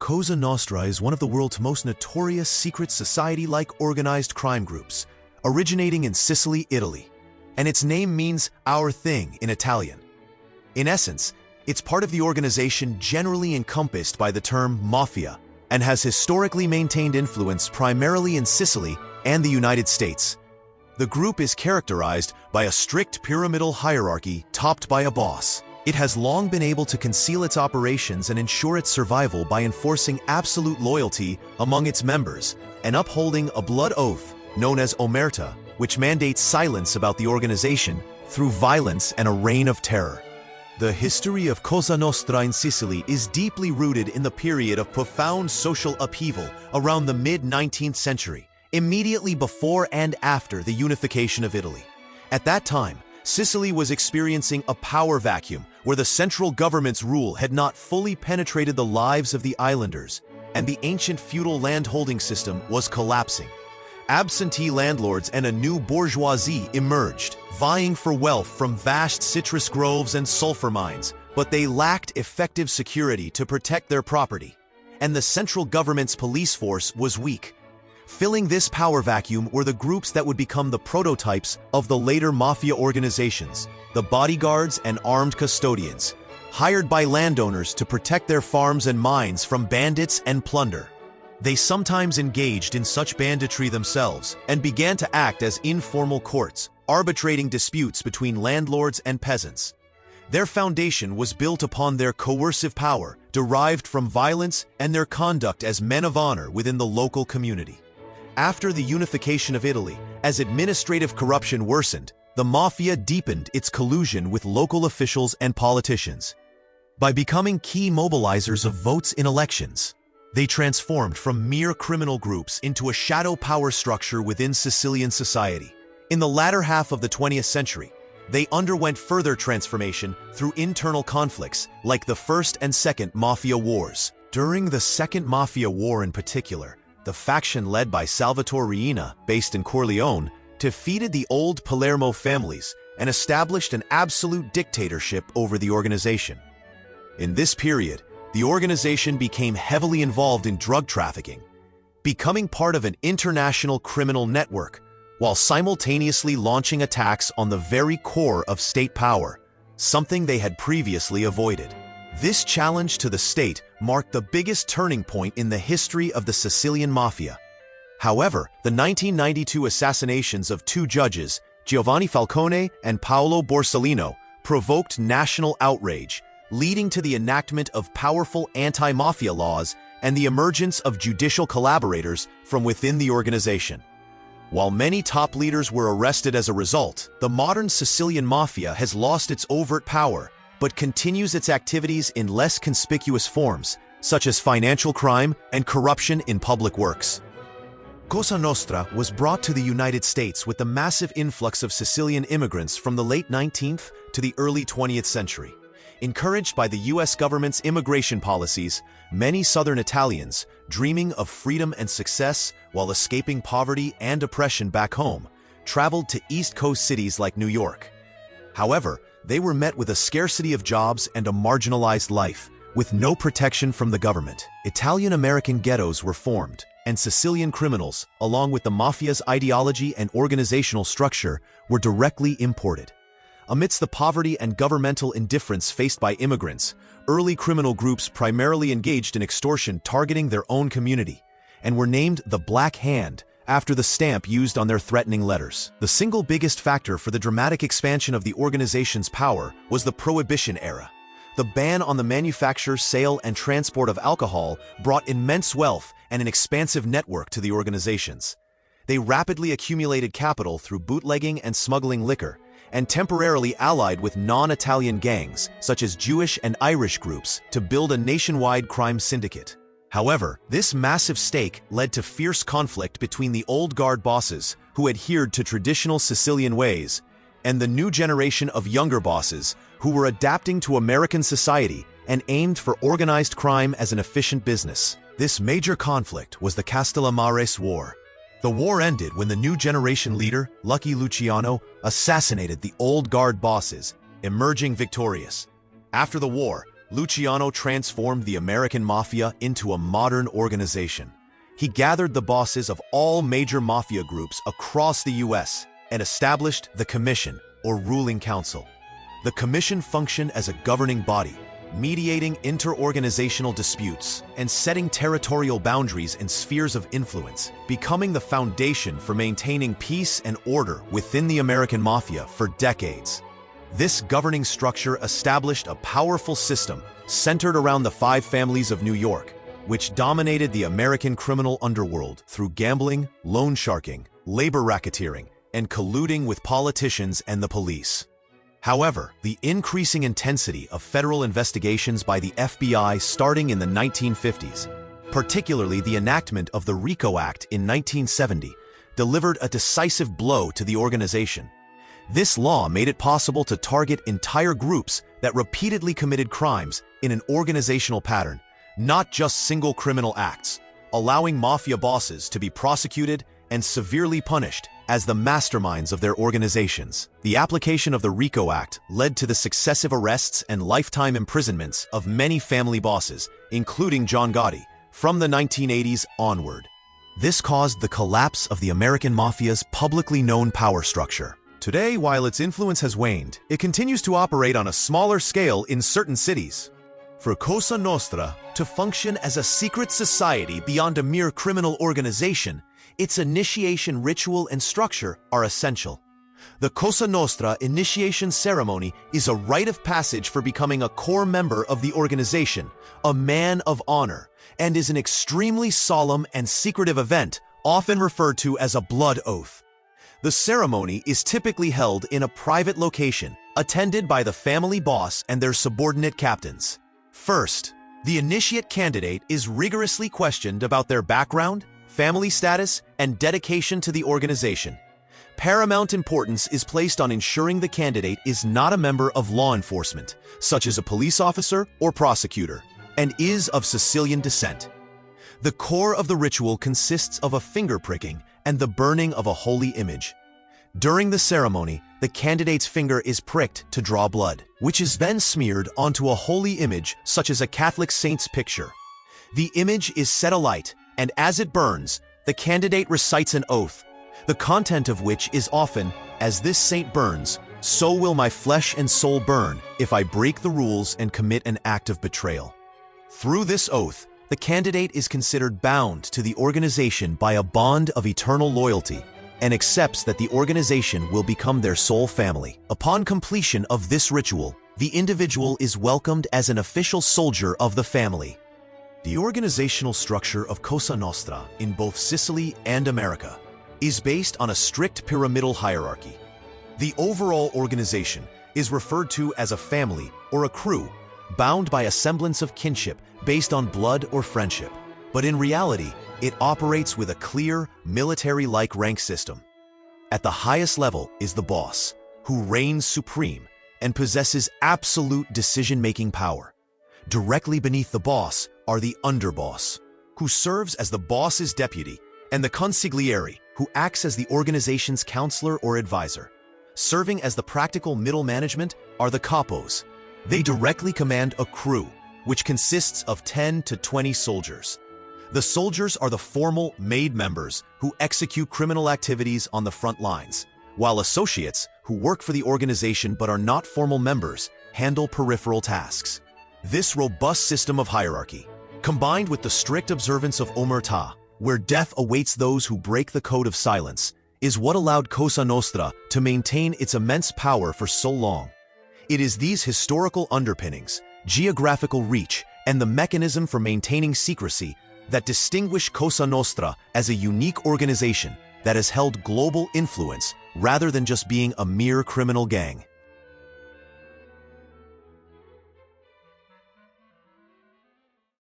Cosa Nostra is one of the world's most notorious secret society-like organized crime groups, originating in Sicily, Italy. And its name means "our thing" in Italian. In essence, it's part of the organization generally encompassed by the term mafia, and has historically maintained influence primarily in Sicily and the United States. The group is characterized by a strict pyramidal hierarchy topped by a boss. It has long been able to conceal its operations and ensure its survival by enforcing absolute loyalty among its members and upholding a blood oath known as omerta, which mandates silence about the organization through violence and a reign of terror. The history of Cosa Nostra in Sicily is deeply rooted in the period of profound social upheaval around the mid-19th century, immediately before and after the unification of Italy. At that time, Sicily was experiencing a power vacuum where the central government's rule had not fully penetrated the lives of the islanders, and the ancient feudal landholding system was collapsing. Absentee landlords and a new bourgeoisie emerged, vying for wealth from vast citrus groves and sulfur mines, but they lacked effective security to protect their property, and the central government's police force was weak. Filling this power vacuum were the groups that would become the prototypes of the later mafia organizations, the bodyguards and armed custodians, hired by landowners to protect their farms and mines from bandits and plunder. They sometimes engaged in such banditry themselves and began to act as informal courts, arbitrating disputes between landlords and peasants. Their foundation was built upon their coercive power, derived from violence, and their conduct as men of honor within the local community. After the unification of Italy, as administrative corruption worsened, the mafia deepened its collusion with local officials and politicians. By becoming key mobilizers of votes in elections, they transformed from mere criminal groups into a shadow power structure within Sicilian society. In the latter half of the 20th century, they underwent further transformation through internal conflicts like the First and Second Mafia Wars. During the Second Mafia War in particular, the faction led by Salvatore Riina, based in Corleone, defeated the old Palermo families and established an absolute dictatorship over the organization. In this period, the organization became heavily involved in drug trafficking, becoming part of an international criminal network, while simultaneously launching attacks on the very core of state power, something they had previously avoided. This challenge to the state marked the biggest turning point in the history of the Sicilian mafia. However, the 1992 assassinations of two judges, Giovanni Falcone and Paolo Borsellino, provoked national outrage, leading to the enactment of powerful anti-mafia laws and the emergence of judicial collaborators from within the organization. While many top leaders were arrested as a result, the modern Sicilian mafia has lost its overt power, but continues its activities in less conspicuous forms, such as financial crime and corruption in public works. Cosa Nostra was brought to the United States with the massive influx of Sicilian immigrants from the late 19th to the early 20th century. Encouraged by the U.S. government's immigration policies, many Southern Italians, dreaming of freedom and success while escaping poverty and oppression back home, traveled to East Coast cities like New York. However, they were met with a scarcity of jobs and a marginalized life, with no protection from the government. Italian-American ghettos were formed, and Sicilian criminals, along with the mafia's ideology and organizational structure, were directly imported. Amidst the poverty and governmental indifference faced by immigrants, early criminal groups primarily engaged in extortion targeting their own community, and were named the Black Hand after the stamp used on their threatening letters. The single biggest factor for the dramatic expansion of the organization's power was the Prohibition era. The ban on the manufacture, sale, and transport of alcohol brought immense wealth and an expansive network to the organizations. They rapidly accumulated capital through bootlegging and smuggling liquor, and temporarily allied with non-Italian gangs, such as Jewish and Irish groups, to build a nationwide crime syndicate. However, this massive stake led to fierce conflict between the old guard bosses, who adhered to traditional Sicilian ways, and the new generation of younger bosses, who were adapting to American society and aimed for organized crime as an efficient business. This major conflict was the Castellammare War. The war ended when the new generation leader, Lucky Luciano, assassinated the old guard bosses, emerging victorious. After the war, Luciano transformed the American Mafia into a modern organization. He gathered the bosses of all major mafia groups across the U.S. and established the Commission, or ruling council. The Commission functioned as a governing body, mediating inter-organizational disputes and setting territorial boundaries and spheres of influence, becoming the foundation for maintaining peace and order within the American Mafia for decades. This governing structure established a powerful system centered around the five families of New York, which dominated the American criminal underworld through gambling, loan sharking, labor racketeering, and colluding with politicians and the police. However, the increasing intensity of federal investigations by the FBI starting in the 1950s, particularly the enactment of the RICO Act in 1970, delivered a decisive blow to the organization. This law made it possible to target entire groups that repeatedly committed crimes in an organizational pattern, not just single criminal acts, allowing mafia bosses to be prosecuted and severely punished as the masterminds of their organizations. The application of the RICO Act led to the successive arrests and lifetime imprisonments of many family bosses, including John Gotti, from the 1980s onward. This caused the collapse of the American Mafia's publicly known power structure. Today, while its influence has waned, it continues to operate on a smaller scale in certain cities. For Cosa Nostra to function as a secret society beyond a mere criminal organization, its initiation ritual and structure are essential. The Cosa Nostra initiation ceremony is a rite of passage for becoming a core member of the organization, a man of honor, and is an extremely solemn and secretive event, often referred to as a blood oath. The ceremony is typically held in a private location, attended by the family boss and their subordinate captains. First, the initiate candidate is rigorously questioned about their background, family status, and dedication to the organization. Paramount importance is placed on ensuring the candidate is not a member of law enforcement, such as a police officer or prosecutor, and is of Sicilian descent. The core of the ritual consists of a finger pricking and the burning of a holy image. During the ceremony, the candidate's finger is pricked to draw blood, which is then smeared onto a holy image such as a Catholic saint's picture. The image is set alight, and as it burns, the candidate recites an oath, the content of which is often, "As this saint burns, so will my flesh and soul burn if I break the rules and commit an act of betrayal." Through this oath, the candidate is considered bound to the organization by a bond of eternal loyalty and accepts that the organization will become their sole family. Upon completion of this ritual, the individual is welcomed as an official soldier of the family. The organizational structure of Cosa Nostra in both Sicily and America is based on a strict pyramidal hierarchy. The overall organization is referred to as a family or a crew, bound by a semblance of kinship based on blood or friendship. But in reality, it operates with a clear, military-like rank system. At the highest level is the boss, who reigns supreme and possesses absolute decision-making power. Directly beneath the boss are the underboss, who serves as the boss's deputy, and the consigliere, who acts as the organization's counselor or advisor. Serving as the practical middle management are the capos. They directly command a crew, which consists of 10 to 20 soldiers. The soldiers are the formal made members who execute criminal activities on the front lines, while associates, who work for the organization but are not formal members, handle peripheral tasks. This robust system of hierarchy, combined with the strict observance of omerta, where death awaits those who break the code of silence, is what allowed Cosa Nostra to maintain its immense power for so long. It is these historical underpinnings, geographical reach, and the mechanism for maintaining secrecy that distinguish Cosa Nostra as a unique organization that has held global influence rather than just being a mere criminal gang.